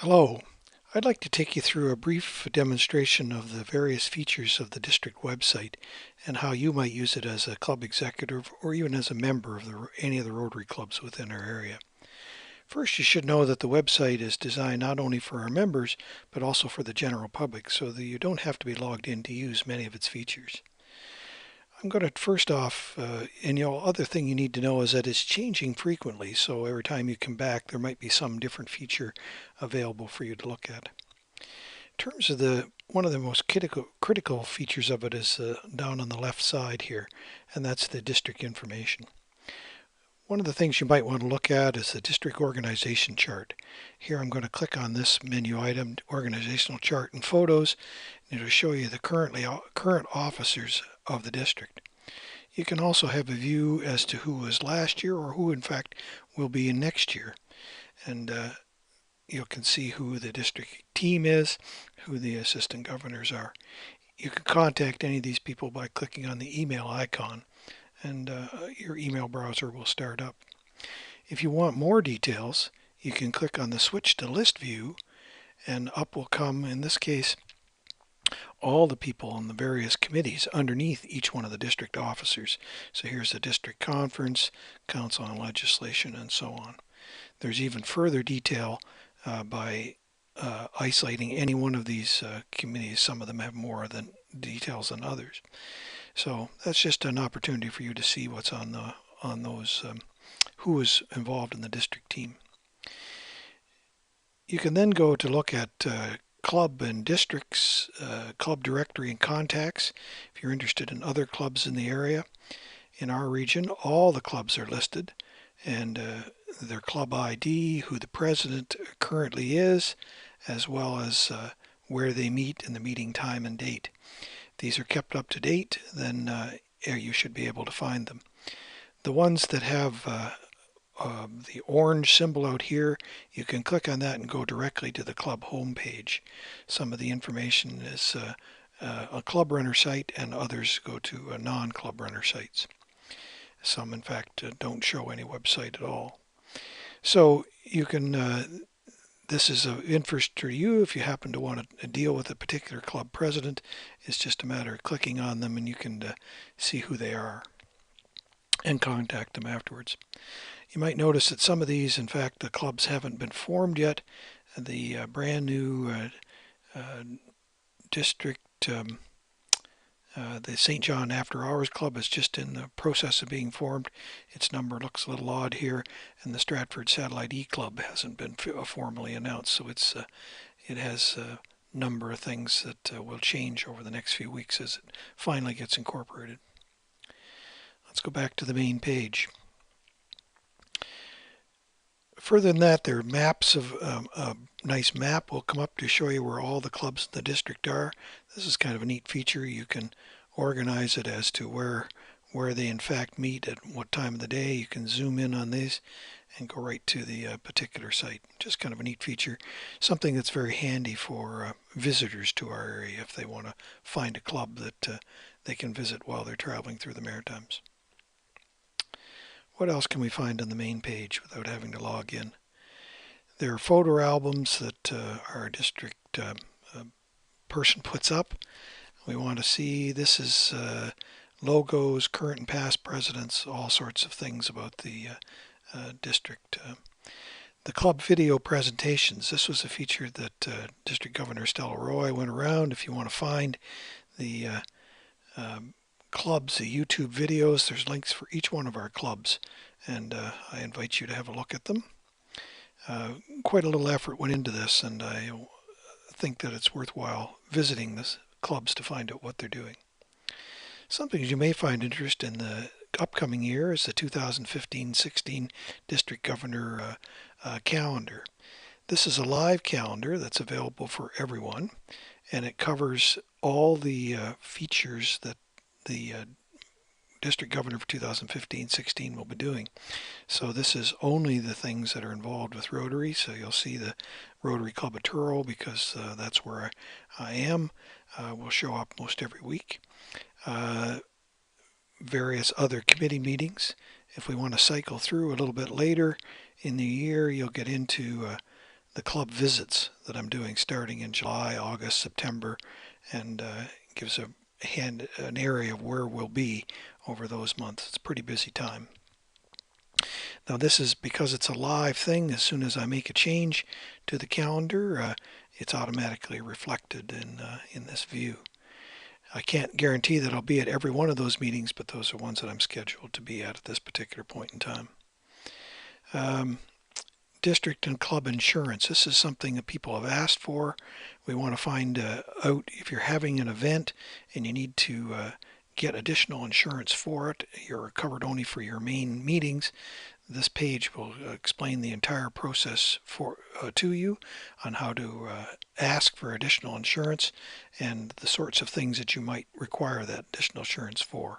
Hello. I'd like to take you through a brief demonstration of the various features of the district website and how you might use it as a club executive or even as a member of any of the Rotary clubs within our area. First, you should know that the website is designed not only for our members, but also for the general public, so that you don't have to be logged in to use many of its features. I'm going to first off, other thing you need to know is that it's changing frequently, so every time you come back, there might be some different feature available for you to look at. In terms of one of the most critical features of it is down on the left side here, and that's the district information. One of the things you might want to look at is the district organization chart. Here I'm going to click on this menu item, organizational chart and photos, and it'll show you the current officers of the district. You can also have a view as to who was last year or who in fact will be in next year. And you can see who the district team is, who the assistant governors are. You can contact any of these people by clicking on the email icon, and your email browser will start up. If you want more details, you can click on the switch to list view, and up will come, in this case, all the people on the various committees underneath each one of the district officers. So here's the district conference, council on legislation, and so on. There's even further detail by isolating any one of these committees. Some of them have more details than others. So that's just an opportunity for you to see what's on those, who is involved in the district team. You can then go to look at club and districts, club directory and contacts. If you're interested in other clubs in the area, in our region, all the clubs are listed, and their club ID, who the president currently is, as well as where they meet and the meeting time and date. If these are kept up to date, then you should be able to find them. The ones that have the orange symbol out here, you can click on that and go directly to the club homepage. Some of the information is a club runner site, and others go to non-club runner sites. Some, in fact, don't show any website at all. So you can, this is of interest to you if you happen to want to deal with a particular club president. It's just a matter of clicking on them, and you can see who they are and contact them afterwards. You might notice that some of these, in fact, the clubs haven't been formed yet. The brand new district, the St. John After Hours Club is just in the process of being formed. Its number looks a little odd here, and the Stratford Satellite E Club hasn't been formally announced, so it has a number of things that will change over the next few weeks as it finally gets incorporated. Let's go back to the main page. Further than that, there are maps of a nice map will come up to show you where all the clubs in the district are. This is kind of a neat feature. You can organize it as to where they in fact meet at what time of the day. You can zoom in on these and go right to the particular site. Just kind of a neat feature, something that's very handy for visitors to our area if they want to find a club that they can visit while they're traveling through the Maritimes. What else can we find on the main page without having to log in? There are photo albums that our district person puts up. We want to see, this is logos, current and past presidents, all sorts of things about the district. The club video presentations, this was a feature that District Governor Stella Roy went around. If you want to find the clubs, the YouTube videos, there's links for each one of our clubs, and I invite you to have a look at them. Quite a little effort went into this, and I think that it's worthwhile visiting the clubs to find out what they're doing. Something you may find interest in the upcoming year is the 2015-16 District Governor calendar. This is a live calendar that's available for everyone, and it covers all the features that the district governor for 2015-16 will be doing. So this is only the things that are involved with Rotary. So you'll see the Rotary Club of Truro, because that's where I am, will show up most every week. Various other committee meetings. If we want to cycle through a little bit later in the year, you'll get into the club visits that I'm doing starting in July, August, September, and gives an area of where we'll be over those months. It's a pretty busy time. Now this is because it's a live thing. As soon as I make a change to the calendar, it's automatically reflected in this view. I can't guarantee that I'll be at every one of those meetings, but those are ones that I'm scheduled to be at this particular point in time. District and club insurance. This is something that people have asked for. We want to find out if you're having an event and you need to get additional insurance for it. You're covered only for your main meetings. This page will explain the entire process to you on how to ask for additional insurance and the sorts of things that you might require that additional insurance for.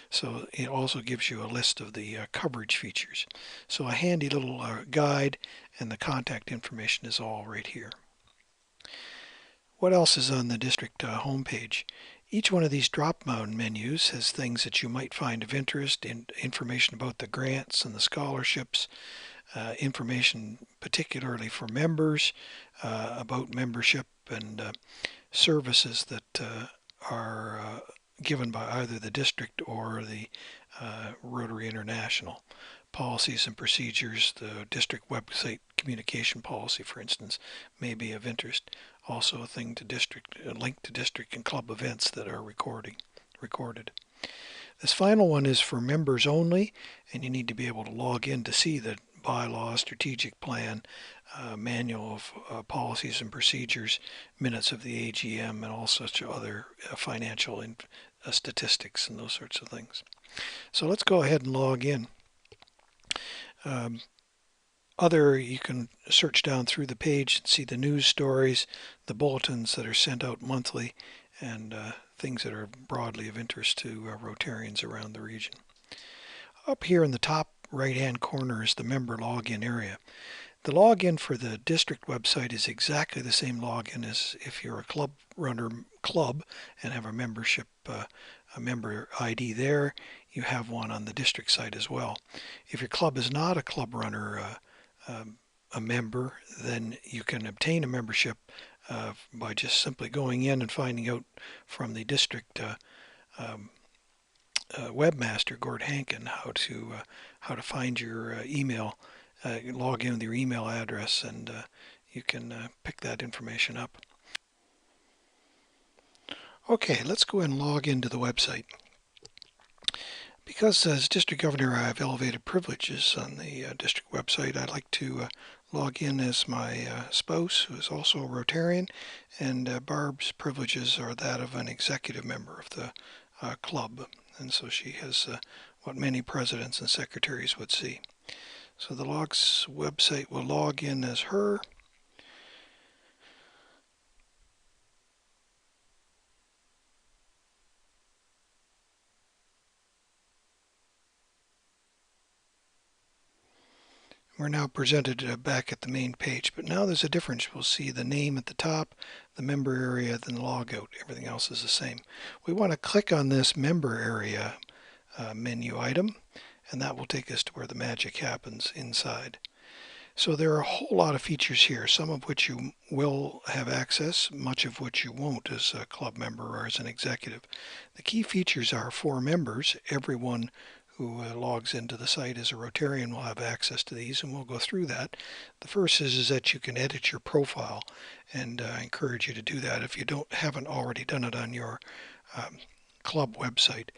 So it also gives you a list of the coverage features. So a handy little guide, and the contact information is all right here. What else is on the district homepage? Each one of these drop-down menus has things that you might find of interest, information about the grants and the scholarships, information particularly for members, about membership and services that are given by either the district or the Rotary International. Policies and procedures, the district website communication policy, for instance, may be of interest. Also a link to district and club events that are recorded. This final one is for members only, and you need to be able to log in to see the bylaw, strategic plan, manual of policies and procedures, minutes of the AGM, and all such other financial statistics and those sorts of things. So let's go ahead and log in. You can search down through the page and see the news stories, the bulletins that are sent out monthly, and things that are broadly of interest to Rotarians around the region. Up here in the top right-hand corner is the member login area. The login for the district website is exactly the same login as if you're a club and have a membership, a member ID there. You have one on the district site as well. If your club is not a club runner, a member, then you can obtain a membership by just simply going in and finding out from the district webmaster, Gord Hankin, how to find your email, log in with your email address, and you can pick that information up. Okay, let's go and log into the website. Because as district governor I have elevated privileges on the district website, I'd like to log in as my spouse, who is also a Rotarian, and Barb's privileges are that of an executive member of the club, and so she has what many presidents and secretaries would see. So the logs website will log in as her. We're now presented back at the main page, but now there's a difference. We'll see the name at the top, the member area, then the logout. Everything else is the same. We want to click on this member area menu item, and that will take us to where the magic happens inside. So there are a whole lot of features here, some of which you will have access, much of which you won't as a club member or as an executive. The key features are for members. Everyone who logs into the site as a Rotarian will have access to these, and we'll go through that. The first is that you can edit your profile, and I encourage you to do that if you haven't already done it on your club website.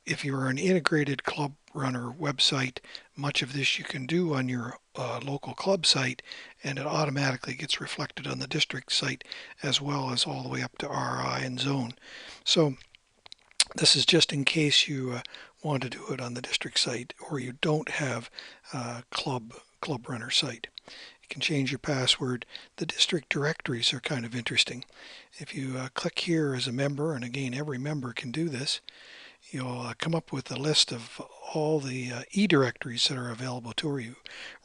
If you're an integrated club runner website, much of this you can do on your local club site, and it automatically gets reflected on the district site as well as all the way up to RI and zone. So this is just in case you want to do it on the district site or you don't have a club runner site. You can change your password. The district directories are kind of interesting. If you click here as a member, and again every member can do this, you'll come up with a list of all the e-directories that are available to you.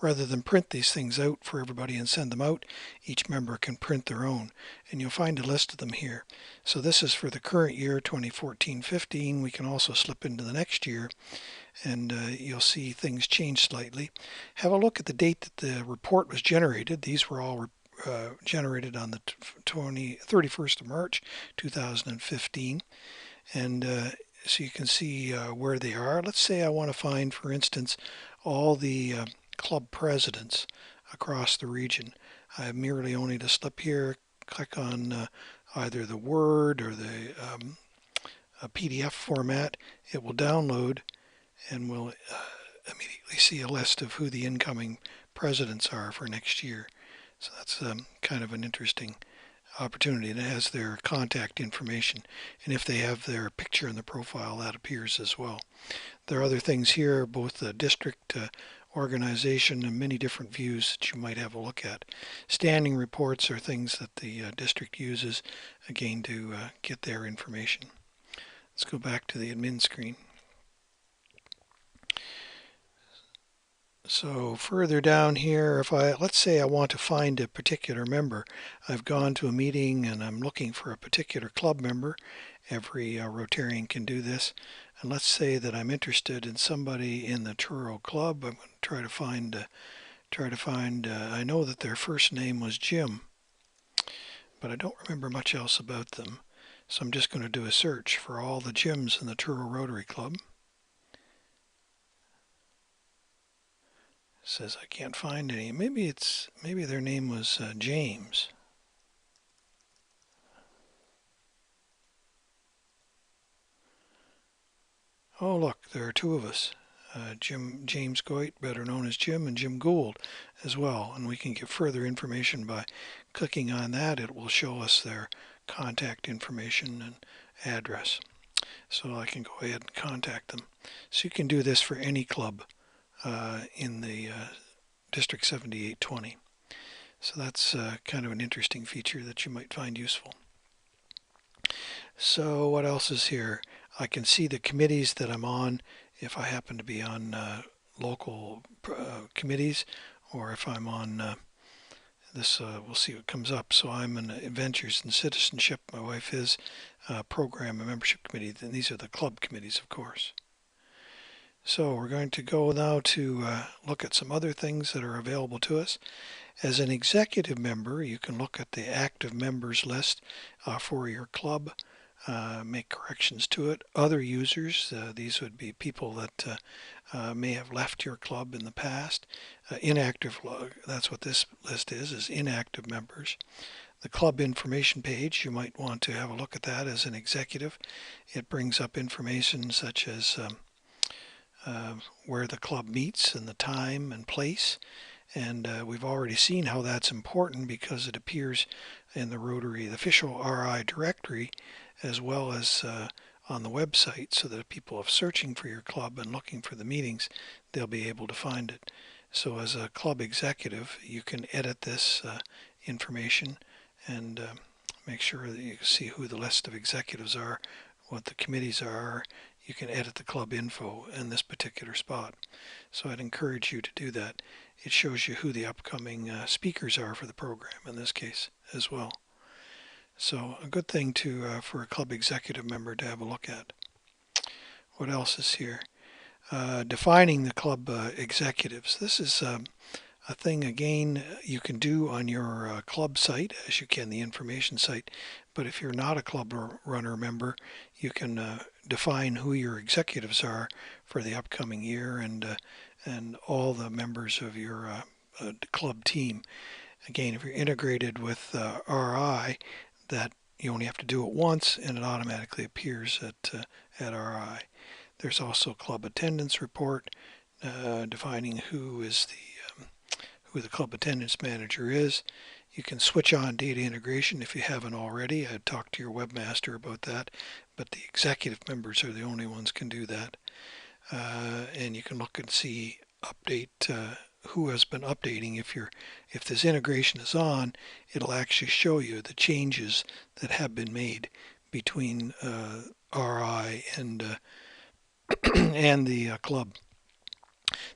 Rather than print these things out for everybody and send them out, each member can print their own, and you'll find a list of them here. So this is for the current year, 2014-15. We can also slip into the next year and you'll see things change slightly. Have a look at the date that the report was generated. These were all generated on the 31st of March 2015, and so you can see where they are. Let's say I want to find, for instance, all the club presidents across the region. I have merely only to slip here, click on either the Word or the PDF format. It will download and we'll immediately see a list of who the incoming presidents are for next year. So that's kind of an interesting opportunity, and it has their contact information, and if they have their picture in the profile, that appears as well. There are other things here, both the district organization and many different views that you might have a look at. Standing reports are things that the district uses, again, to get their information. Let's go back to the admin screen. So further down here, let's say I want to find a particular member. I've gone to a meeting and I'm looking for a particular club member. Every Rotarian can do this. And let's say that I'm interested in somebody in the Truro Club. I'm going to try to find, I know that their first name was Jim, but I don't remember much else about them. So I'm just going to do a search for all the Jims in the Truro Rotary Club. Says I can't find any. Maybe their name was James. Oh look, there are two of us. James Goit, better known as Jim, and Jim Gould as well. And we can get further information by clicking on that. It will show us their contact information and address. So I can go ahead and contact them. So you can do this for any club in the District 7820. So that's kind of an interesting feature that you might find useful. So what else is here? I can see the committees that I'm on if I happen to be on local committees, or if I'm on this, we'll see what comes up. So I'm in Adventures in Citizenship. My wife is Program and Membership Committee. And these are the club committees, of course. So we're going to go now to look at some other things that are available to us. As an executive member, you can look at the active members list for your club, make corrections to it. Other users, these would be people that may have left your club in the past. Inactive, that's what this list is inactive members. The club information page, you might want to have a look at that as an executive. It brings up information such as where the club meets and the time and place. And we've already seen how that's important because it appears in the Rotary, the official RI directory, as well as on the website, so that if people are searching for your club and looking for the meetings, they'll be able to find it. So as a club executive, you can edit this information and make sure that you see who the list of executives are, what the committees are. You can edit the club info in this particular spot. So I'd encourage you to do that. It shows you who the upcoming speakers are for the program in this case as well. So a good thing for a club executive member to have a look at. What else is here? Defining the club executives. This is a thing, again, you can do on your club site, as you can the information site. But if you're not a club runner member, you can define who your executives are for the upcoming year and all the members of your club team. Again, if you're integrated with RI, that you only have to do it once and it automatically appears at RI. There's also club attendance report defining who the club attendance manager is. You can switch on data integration if you haven't already. I'd talk to your webmaster about that, but the executive members are the only ones can do that. And you can look and see update who has been updating. If this integration is on, it'll actually show you the changes that have been made between RI and and the club.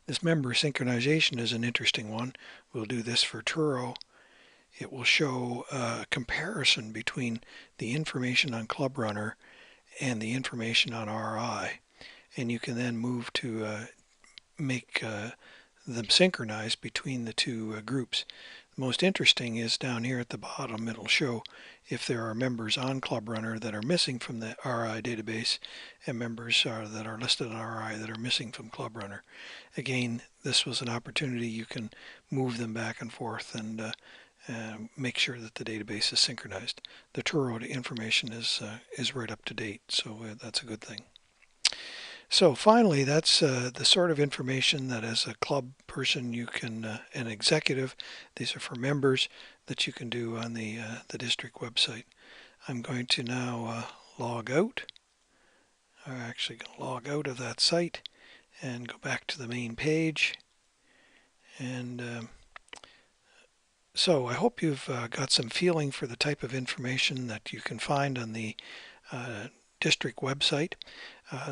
This member synchronization is an interesting one. We'll do this for Truro. It will show a comparison between the information on Club Runner and the information on RI. and you can then move to make them synchronized between the two groups. Most interesting is down here at the bottom. It'll show if there are members on Club Runner that are missing from the RI database and members that are listed on RI that are missing from Club Runner. Again, this was an opportunity. You can move them back and forth and make sure that the database is synchronized. The Truro information is right up to date, so that's a good thing. So finally, that's the sort of information that as a club person you can, an executive, these are for members, that you can do on the district website. I'm going to now log out. I'm actually going to log out of that site and go back to the main page. And so I hope you've got some feeling for the type of information that you can find on the district website.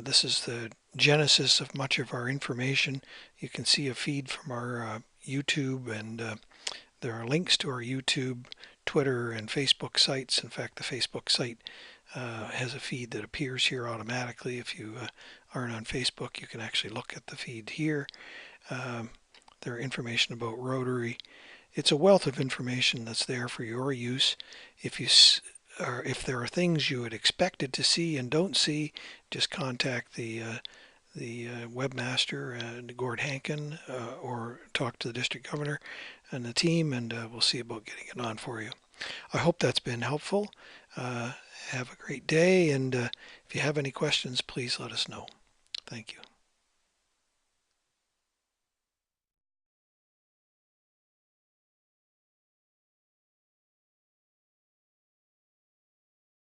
This is the genesis of much of our information. You can see a feed from our YouTube, and there are links to our YouTube, Twitter, and Facebook sites. In fact, the Facebook site has a feed that appears here automatically. If you aren't on Facebook, you can actually look at the feed here. There are information about Rotary. It's a wealth of information that's there for your use. If there are things you had expected to see and don't see, just contact the webmaster, Gord Hankin, or talk to the district governor and the team, and we'll see about getting it on for you. I hope that's been helpful. Have a great day, and if you have any questions, please let us know. Thank you.